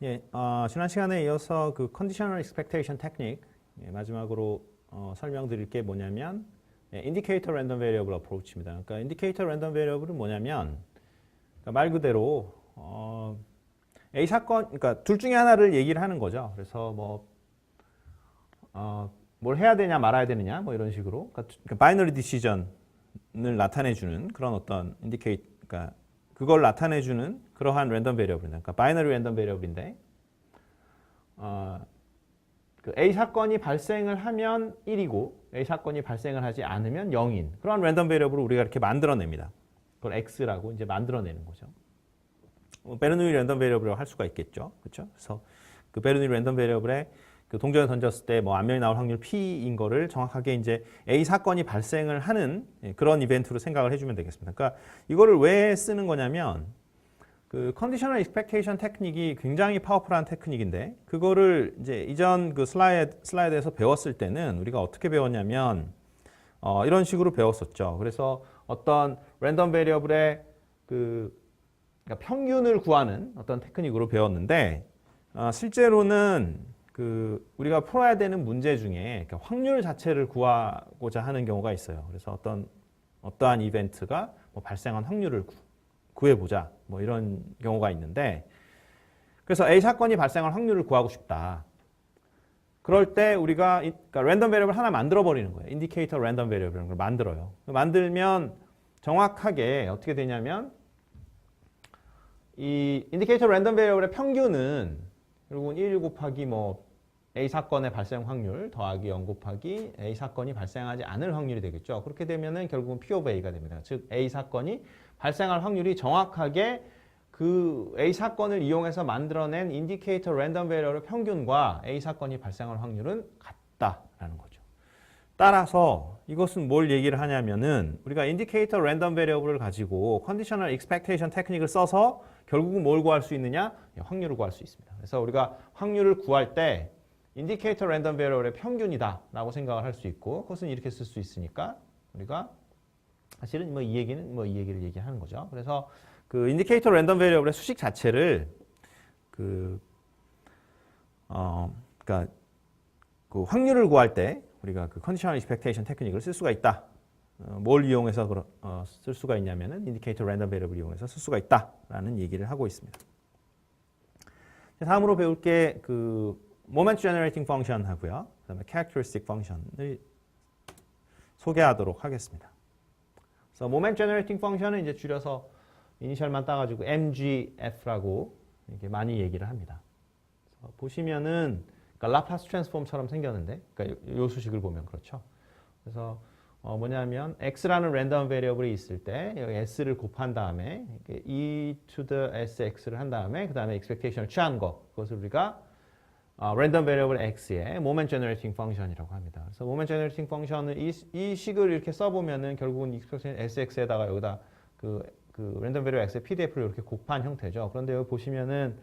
예, 지난 시간에 이어서 그 conditional expectation technique 마지막으로 설명드릴 게 뭐냐면 indicator random variable approach입니다. 그러니까 indicator random variable은 뭐냐면 그러니까 말 그대로 A 사건, 그러니까 둘 중에 하나를 얘기를 하는 거죠. 그래서 뭘 해야 되냐 말아야 되느냐 뭐 이런 식으로 그러니까 바이너리 디시전을 나타내주는 그런 어떤 indicate, 그러니까 그걸 나타내주는 그러한 랜덤 베리어블입니다. 그러니까 바이너리 랜덤 베리어블인데 그 A 사건이 발생을 하면 1이고 A 사건이 발생을 하지 않으면 0인 그런 랜덤 베리어블을 우리가 이렇게 만들어냅니다. 그걸 X라고 이제 만들어내는 거죠. 베르누이 랜덤 베리어블이라고 할 수가 있겠죠. 그렇죠? 그래서 그 베르누이 랜덤 베리어블에 그 동전을 던졌을 때 뭐 앞면이 나올 확률 P인 거를 정확하게 이제 A 사건이 발생을 하는 그런 이벤트로 생각을 해주면 되겠습니다. 그러니까 이거를 왜 쓰는 거냐면 그 컨디셔널 익스펙테이션 테크닉이 굉장히 파워풀한 테크닉인데 그거를 이제 이전 그 슬라이드에서 배웠을 때는 우리가 어떻게 배웠냐면 이런 식으로 배웠었죠. 그래서 어떤 랜덤 베리어블의 그러니까 평균을 구하는 어떤 테크닉으로 배웠는데 실제로는 그 우리가 풀어야 되는 문제 중에 확률 자체를 구하고자 하는 경우가 있어요. 그래서 어떠한 이벤트가 뭐 발생한 확률을 구해보자 뭐 이런 경우가 있는데 그래서 A 사건이 발생할 확률을 구하고 싶다. 그럴 때 우리가 그러니까 랜덤 베리어블 하나 만들어 버리는 거예요. 인디케이터 랜덤 베리어블 걸 만들어요. 만들면 정확하게 어떻게 되냐면 이 인디케이터 랜덤 베리어블의 평균은 결국은 1 곱하기 뭐 A 사건의 발생 확률 더하기 0 곱하기 A 사건이 발생하지 않을 확률이 되겠죠. 그렇게 되면은 결국은 P of A가 됩니다. 즉 A 사건이 발생할 확률이 정확하게 그 A 사건을 이용해서 만들어낸 인디케이터 랜덤 베리어블의 평균과 A 사건이 발생할 확률은 같다라는 거죠. 따라서 이것은 뭘 얘기를 하냐면은 우리가 인디케이터 랜덤 베리어블을 가지고 컨디셔널 익스펙테이션 테크닉을 써서 결국은 뭘 구할 수 있느냐? 확률을 구할 수 있습니다. 그래서 우리가 확률을 구할 때 인디케이터 랜덤 베리어블의 평균이다 라고 생각을 할 수 있고 그것은 이렇게 쓸 수 있으니까 우리가 사실은 뭐 이 얘기는 뭐 이 얘기를 얘기하는 거죠. 그래서 그 인디케이터 랜덤 베리어블의 수식 자체를 그러니까 그 확률을 구할 때 우리가 그 컨디셔널 익스펙테이션 테크닉을 쓸 수가 있다. 뭘 이용해서 쓸 수가 있냐면은 인디케이터 랜덤 베리어블 이용해서 쓸 수가 있다라는 얘기를 하고 있습니다. 다음으로 배울 게 그 모멘트 제너레이팅 펑션 하고요. 그다음에 캐릭터리스틱 펑션을 소개하도록 하겠습니다. 그래서 모멘트 제너레이팅 펑션은 이제 줄여서 이니셜만 따가지고 MGF라고 이렇게 많이 얘기를 합니다. 보시면은 그러니까 라플라스 트랜스폼처럼 생겼는데, 그러니까 요 수식을 보면 그렇죠. 그래서 뭐냐면 x라는 랜덤 베리어블이 있을 때 여기 s를 곱한 다음에 e to the sx를 한 다음에 그 다음에 expectation을 취한 거 그것을 우리가 랜덤 베리어블 x의 모멘트 제너레이팅 펑션이라고 합니다. 그래서 모멘트 제너레이팅 펑션을 이 식을 이렇게 써보면은 결국은 expectation sx에다가 여기다 그 랜덤 베리어블 x의 pdf를 이렇게 곱한 형태죠. 그런데 여기 보시면은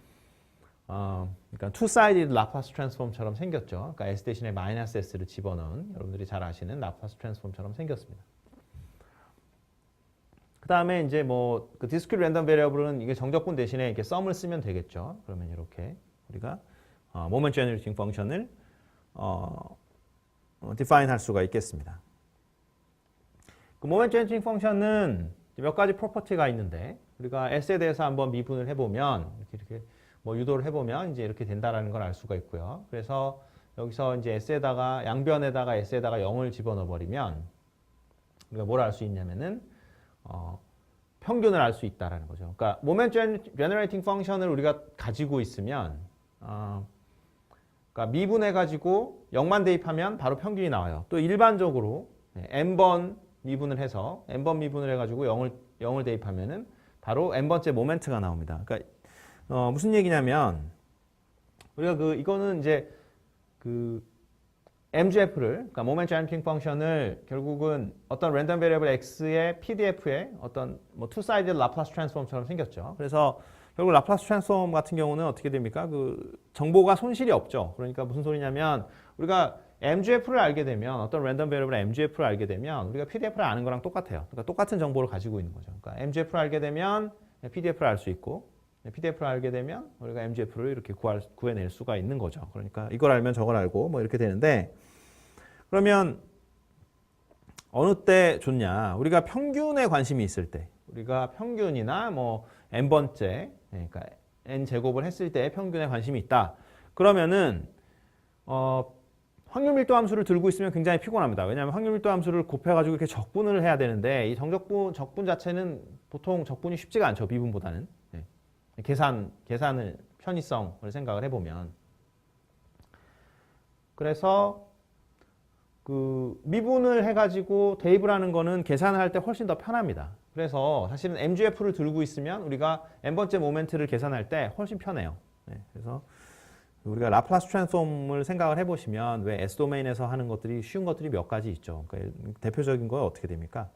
그러니까 two-sided 라플라스 트랜스폼처럼 생겼죠. 그러니까 s 대신에 마이너스 s를 집어넣은 여러분들이 잘 아시는 라플라스 트랜스폼처럼 생겼습니다. 그 다음에 이제 뭐 그 디스크리트 랜덤 베리어블은 이게 정적분 대신에 이렇게 썸을 쓰면 되겠죠. 그러면 이렇게 우리가 모멘트 제너레이팅 펑션을 define 할 수가 있겠습니다. 그 모멘트 제너레이팅 펑션은 몇 가지 프로퍼티가 있는데 우리가 s에 대해서 한번 미분을 해보면 이렇게 뭐 유도를 해보면 이제 이렇게 된다라는 걸 알 수가 있고요. 그래서 여기서 이제 s에다가 양변에다가 s에다가 0을 집어넣어 버리면 우리가 뭘 알 수 있냐면은 평균을 알 수 있다라는 거죠. 그러니까 모멘트 제너레이팅 펑션을 우리가 가지고 있으면 그러니까 미분해 가지고 0만 대입하면 바로 평균이 나와요. 또 일반적으로 n번 미분을 해서 n번 미분을 해가지고 0을 대입하면은 바로 n번째 모멘트가 나옵니다. 그러니까 무슨 얘기냐면 우리가 이거는 이제 그 MGF를 그러니까 모멘트 제너레이팅 펑션을 결국은 어떤 랜덤 베리어블 x의 PDF의 어떤 뭐 투-사이드 라플라스 트랜스폼처럼 생겼죠. 그래서 결국 라플라스 트랜스폼 같은 경우는 어떻게 됩니까? 그 정보가 손실이 없죠. 그러니까 무슨 소리냐면 우리가 MGF를 알게 되면 어떤 랜덤 베리어블 MGF를 알게 되면 우리가 PDF를 아는 거랑 똑같아요. 그러니까 똑같은 정보를 가지고 있는 거죠. 그러니까 MGF를 알게 되면 PDF를 알 수 있고 PDF를 알게 되면 우리가 MGF를 이렇게 구해낼 수가 있는 거죠. 그러니까 이걸 알면 저걸 알고 뭐 이렇게 되는데 그러면 어느 때 좋냐? 우리가 평균에 관심이 있을 때 우리가 평균이나 뭐 n번째 그러니까 n 제곱을 했을 때 평균에 관심이 있다. 그러면은 확률 밀도 함수를 들고 있으면 굉장히 피곤합니다. 왜냐하면 확률 밀도 함수를 곱해가지고 이렇게 적분을 해야 되는데 이 적분 자체는 보통 적분이 쉽지가 않죠. 미분보다는. 네. 계산을 편의성을 생각을 해보면. 그래서 그 미분을 해가지고 대입을 하는 거는 계산을 할 때 훨씬 더 편합니다. 그래서 사실은 MGF를 들고 있으면 우리가 n번째 모멘트를 계산할 때 훨씬 편해요. 네. 그래서 우리가 라플라스 트랜스폼을 생각을 해보시면 왜 S도메인에서 하는 것들이 쉬운 것들이 몇 가지 있죠. 그러니까 대표적인 거 어떻게 됩니까?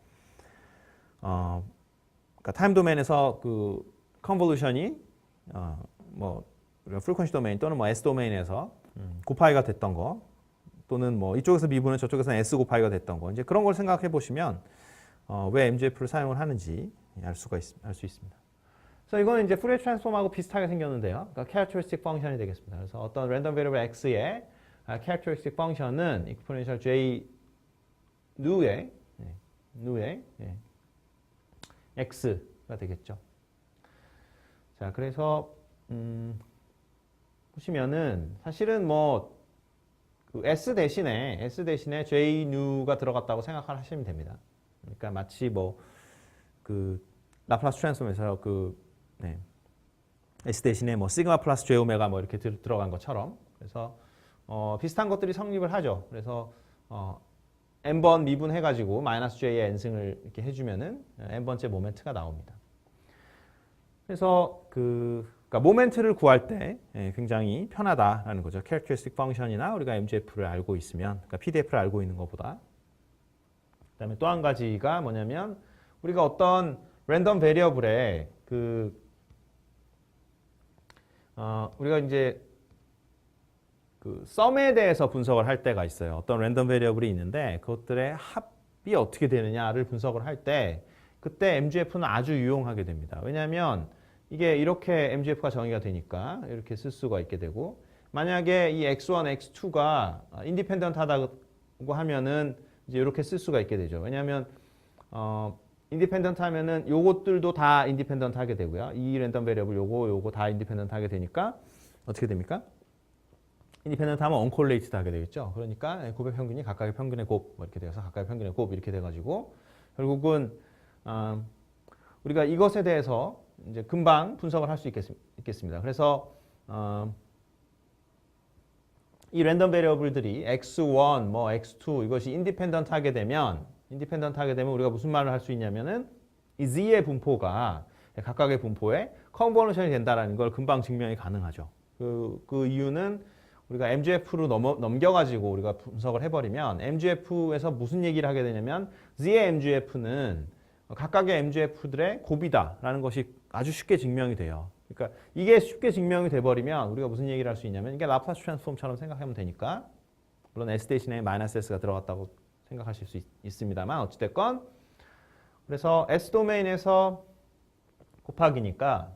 그러니까 타임 도메인에서 그 컨볼루션이 뭐 우리가 프리퀀시 도메인 또는 뭐 S도메인에서 곱하기가 됐던 거 또는 뭐 이쪽에서 미분은 저쪽에서는 S 곱하기가 됐던 거 이제 그런 걸 생각해 보시면 왜 MGF를 사용을 하는지 알 수 있습니다. 그래서 이거는 이제 푸리어 트랜스폼하고 비슷하게 생겼는데요. 그러니까 캐릭터리스틱 펑션이 되겠습니다. 그래서 어떤 랜덤 베리어블 x의 캐릭터리스틱 펑션은 exponential j 누의 x가 되겠죠. 자, 그래서 보시면은 사실은 뭐 그 s 대신에 j 누가 들어갔다고 생각하시면 됩니다. 그러니까 마치 뭐 그 라플라스 트랜스폼에서 S 대신에 뭐 시그마 플러스 J 오메가 뭐 이렇게 들어간 것처럼 그래서 비슷한 것들이 성립을 하죠. 그래서 n번 미분해가지고 마이너스 J의 n승을 이렇게 해주면은 n번째 모멘트가 나옵니다. 그래서 그러니까 모멘트를 구할 때 굉장히 편하다라는 거죠. 캐릭터리스틱 펑션이나 우리가 MGF를 알고 있으면, 그러니까 PDF를 알고 있는 것보다. 그다음에 또 한 가지가 뭐냐면 우리가 어떤 랜덤 베리어블에 우리가 이제 그 썸에 대해서 분석을 할 때가 있어요. 어떤 랜덤 베리어블이 있는데 그것들의 합이 어떻게 되느냐를 분석을 할 때 그때 MGF는 아주 유용하게 됩니다. 왜냐하면 이게 이렇게 MGF가 정의가 되니까 이렇게 쓸 수가 있게 되고 만약에 이 X1, X2가 인디펜던트하다고 하면은 이제 이렇게 쓸 수가 있게 되죠. 왜냐하면 인디펜던트 하면은 요것들도 다 인디펜던트 하게 되고요. 이 랜덤 베리어블 요거 다 인디펜던트 하게 되니까 어떻게 됩니까? 인디펜던트 하면 언콜레이티드 하게 되겠죠. 그러니까 곱의 평균이 각각의 평균의 곱 이렇게 돼서 각각의 평균의 곱 이렇게 돼 가지고 결국은 우리가 이것에 대해서 이제 금방 분석을 할 수 있겠습니다. 그래서 이 랜덤 베리어블들이 X1, 뭐 X2 이것이 인디펜던트 하게 되면 우리가 무슨 말을 할 수 있냐면은 이 Z의 분포가 각각의 분포에 컨볼루션이 된다라는 걸 금방 증명이 가능하죠. 그 이유는 우리가 MGF로 넘겨가지고 우리가 분석을 해버리면 MGF에서 무슨 얘기를 하게 되냐면 Z의 MGF는 각각의 MGF들의 곱이다라는 것이 아주 쉽게 증명이 돼요. 그러니까 이게 쉽게 증명이 돼버리면 우리가 무슨 얘기를 할 수 있냐면 이게 라플라스 트랜스폼처럼 생각하면 되니까 물론 S 대신에 마이너스 S가 들어갔다고 생각하실 수 있습니다만 어찌됐건 그래서 S 도메인에서 곱하기니까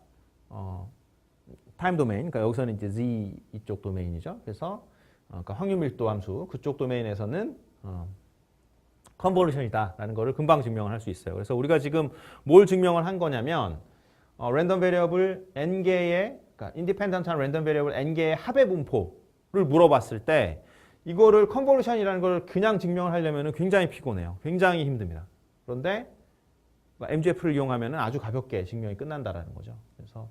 타임 도메인, 그러니까 여기서는 이제 Z 이쪽 도메인이죠. 그래서 그러니까 확률 밀도 함수 그쪽 도메인에서는 컨볼루션이다라는 거를 금방 증명을 할 수 있어요. 그래서 우리가 지금 뭘 증명을 한 거냐면 랜덤 베리어블 n개의 그러니까 인디펜던트한 랜덤 베리어블 n개의 합의 분포를 물어봤을 때 이거를 컨볼루션이라는 걸 그냥 증명을 하려면 굉장히 피곤해요. 굉장히 힘듭니다. 그런데 MGF를 이용하면 아주 가볍게 증명이 끝난다라는 거죠. 그래서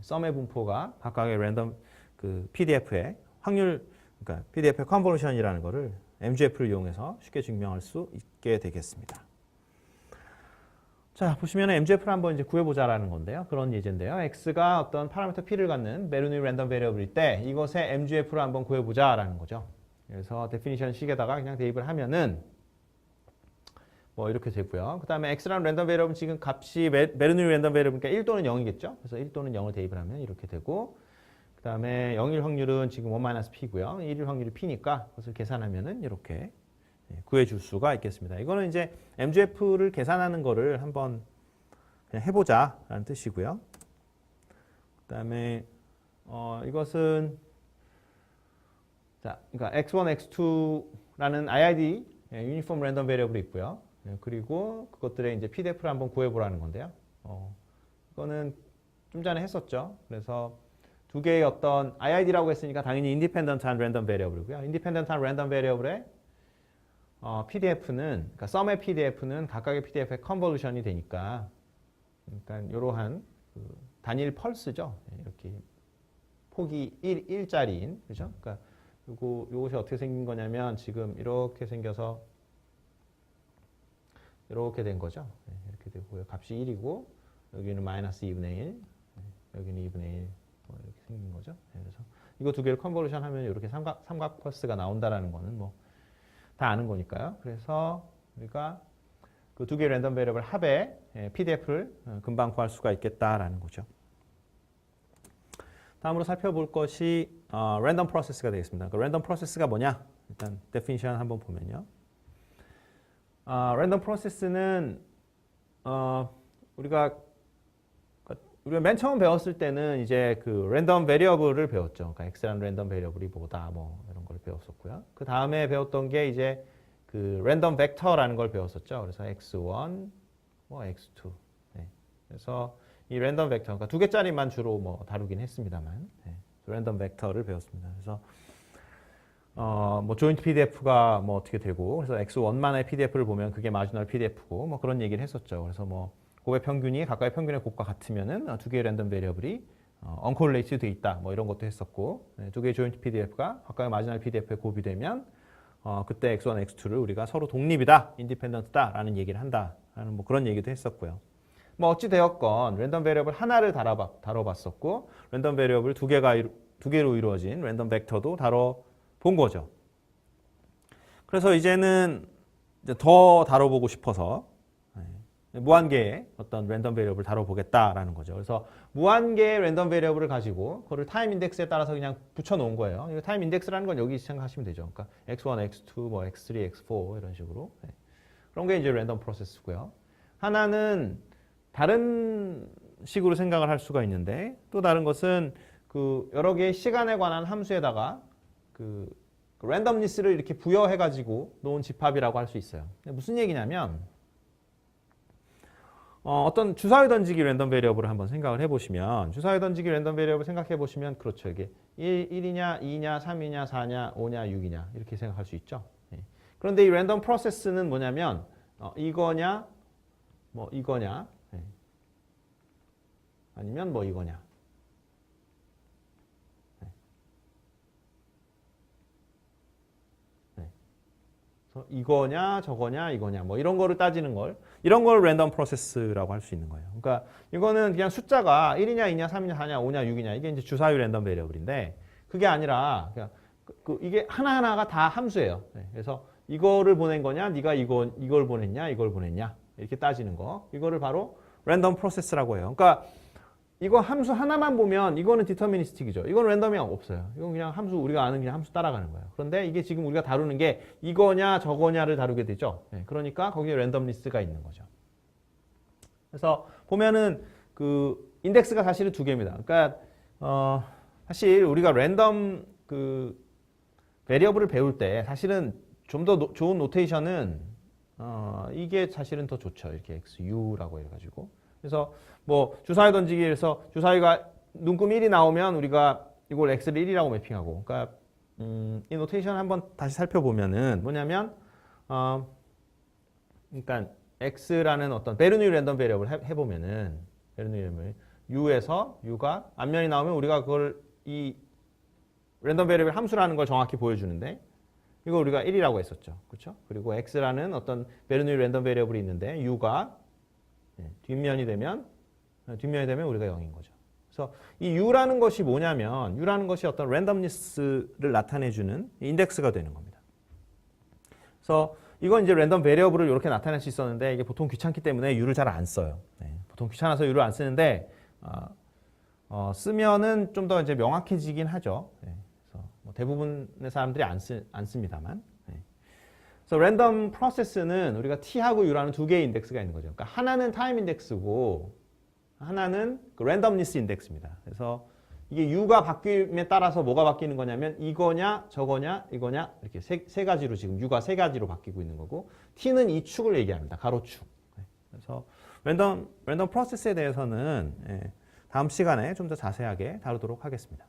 썸의 분포가 각각의 랜덤 그 PDF의 확률, 그러니까 PDF의 컨볼루션이라는 거를 MGF를 이용해서 쉽게 증명할 수 있게 되겠습니다. 자, 보시면 MGF를 한번 이제 구해보자라는 건데요. 그런 예제인데요. X가 어떤 파라미터 P를 갖는 베르누이 랜덤 베리어블일 때 이것의 MGF를 한번 구해보자라는 거죠. 그래서 데피니션 식에다가 그냥 대입을 하면은 뭐 이렇게 되고요. 그 다음에 X라는 랜덤 베리어블 지금 값이 베르누이 랜덤 베리어블이니까 1 또는 0이겠죠. 그래서 1 또는 0을 대입을 하면 이렇게 되고 그 다음에 0일 확률은 지금 1-P고요. 1일 확률이 P니까 그것을 계산하면은 이렇게 구해줄 수가 있겠습니다. 이거는 이제 MGF를 계산하는 거를 한번 그냥 해보자라는 뜻이고요. 그다음에 이것은 자, 그러니까 x1, x2라는 IID 유니폼 랜덤 베리어블이 있고요. 그리고 그것들의 이제 PDF를 한번 구해보라는 건데요. 이거는 좀 전에 했었죠. 그래서 두 개의 어떤 IID라고 했으니까 당연히 인디펜던트한 랜덤 베리어블이고요. 인디펜던트한 랜덤 베리어블의 PDF는 그러니까 썸의 PDF는 각각의 PDF의 컨볼루션이 되니까 그러니까 이러한 그 단일 펄스죠. 이렇게 폭이 1짜리인 그죠? 그러니까 요것이 어떻게 생긴 거냐면 지금 이렇게 생겨서 이렇게 된 거죠. 이렇게 되고요. 값이 1이고 여기는 마이너스 2분의 1, 여기는 2분의 1 뭐 이렇게 생긴 거죠. 그래서 이거 두 개를 컨볼루션 하면 이렇게 삼각 펄스가 나온다라는 거는 뭐 다 아는 거니까요. 그래서 우리가 그 두 개의 랜덤 베리어블 합의 PDF를 금방 구할 수가 있겠다라는 거죠. 다음으로 살펴볼 것이 랜덤 프로세스가 되겠습니다. 그 랜덤 프로세스가 뭐냐? 일단 데피니션 한번 보면요. 랜덤 프로세스는 우리가 맨 처음 배웠을 때는 이제 그 랜덤 베리어블을 배웠죠. 그러니까 x라는 랜덤 베리어블이 뭐다, 뭐 이런 걸 배웠었고요. 그 다음에 배웠던 게 이제 그 랜덤 벡터라는 걸 배웠었죠. 그래서 x1, 뭐 x2. 네. 그래서 이 랜덤 벡터, 그러니까 두 개짜리만 주로 뭐 다루긴 했습니다만, 네. 랜덤 벡터를 배웠습니다. 그래서 뭐 조인트 PDF가 뭐 어떻게 되고, 그래서 x1만의 PDF를 보면 그게 마지널 PDF고, 뭐 그런 얘기를 했었죠. 그래서 뭐 곱의 평균이 각각의 평균의 곱과 같으면은 두 개의 랜덤 베리어블이 언콜레이트 돼 있다. 뭐 이런 것도 했었고, 네, 두 개의 조인트 PDF가 각각의 마지널 PDF에 곱이 되면 그때 x1, x2를 우리가 서로 독립이다, 인디펜던트다라는 얘기를 한다라는 뭐 그런 얘기도 했었고요. 뭐 어찌 되었건 랜덤 베리어블 하나를 다뤄봤었고, 랜덤 베리어블 두 개로 이루어진 랜덤 벡터도 다뤄본 거죠. 그래서 이제는 이제 더 다뤄보고 싶어서 무한계의 어떤 랜덤 베리어블을 다뤄보겠다라는 거죠. 그래서 무한계의 랜덤 베리어블을 가지고 그거를 타임 인덱스에 따라서 그냥 붙여놓은 거예요. 이 타임 인덱스라는 건 여기 생각하시면 되죠. 그러니까 x1, x2, 뭐 x3, x4 이런 식으로. 네. 그런 게 이제 랜덤 프로세스고요. 하나는 다른 식으로 생각을 할 수가 있는데 또 다른 것은 그 여러 개의 시간에 관한 함수에다가 그 랜덤니스를 이렇게 부여해가지고 놓은 집합이라고 할 수 있어요. 무슨 얘기냐면 어떤 주사위 던지기 랜덤 베리어블을 한번 생각을 해보시면 주사위 던지기 랜덤 베리어블 생각해 보시면 그렇죠. 이게 1이냐, 2냐, 3이냐, 4냐, 5냐, 6이냐 이렇게 생각할 수 있죠. 그런데 이 랜덤 프로세스는 뭐냐면 이거냐, 뭐 이거냐, 아니면 뭐 이거냐. 그래서 이거냐, 저거냐, 이거냐, 뭐 이런 거를 따지는 걸 이런 걸 랜덤 프로세스라고 할 수 있는 거예요. 그러니까 이거는 그냥 숫자가 1이냐, 2냐, 3이냐, 4냐, 5냐, 6이냐 이게 이제 주사위 랜덤 베리어블인데 그게 아니라 그냥 이게 하나하나가 다 함수예요. 그래서 이거를 보낸 거냐, 네가 이걸 보냈냐, 이걸 보냈냐 이렇게 따지는 거 이거를 바로 랜덤 프로세스라고 해요. 그러니까 이거 함수 하나만 보면 이거는 디터미니스틱이죠. 이건 랜덤이 없어요. 이건 그냥 함수 우리가 아는 그냥 함수 따라가는 거예요. 그런데 이게 지금 우리가 다루는 게 이거냐 저거냐를 다루게 되죠. 그러니까 거기에 랜덤리스가 있는 거죠. 그래서 보면은 그 인덱스가 사실은 두 개입니다. 그러니까 사실 우리가 랜덤 그 베리어블을 배울 때 사실은 좀 더 좋은 노테이션은 이게 사실은 더 좋죠. 이렇게 XU라고 해가지고. 그래서 뭐 주사위 던지기에서 주사위가 눈금 1이 나오면 우리가 이걸 x를 1이라고 매핑하고 그러니까 이 노테이션 한번 다시 살펴보면은 뭐냐면 그러니까 x라는 어떤 베르누이 랜덤 베리어블 해보면은 베르누이 랜덤 u에서 u가 앞면이 나오면 우리가 그걸 이 랜덤 베리어블 함수라는 걸 정확히 보여주는데 이거 우리가 1이라고 했었죠. 그렇죠? 그리고 x라는 어떤 베르누이 랜덤 베리어블이 있는데 u가 뒷면이 되면 우리가 0인 거죠. 그래서 이 u라는 것이 뭐냐면 u라는 것이 어떤 랜덤니스를 나타내주는 인덱스가 되는 겁니다. 그래서 이건 이제 랜덤 베리어블을 이렇게 나타낼 수 있었는데 이게 보통 귀찮기 때문에 u를 잘 안 써요. 보통 귀찮아서 u를 안 쓰는데 쓰면은 좀 더 이제 명확해지긴 하죠. 그래서 뭐 대부분의 사람들이 안 씁니다만. 그래서 랜덤 프로세스는 우리가 t하고 u라는 두 개의 인덱스가 있는 거죠. 그러니까 하나는 타임 인덱스고 하나는 그 랜덤니스 인덱스입니다. 그래서 이게 U가 바뀜에 따라서 뭐가 바뀌는 거냐면 이거냐 저거냐 이거냐 이렇게 세 가지로 지금 U가 세 가지로 바뀌고 있는 거고 T는 이 축을 얘기합니다. 가로축. 그래서 랜덤 프로세스에 대해서는 다음 시간에 좀 더 자세하게 다루도록 하겠습니다.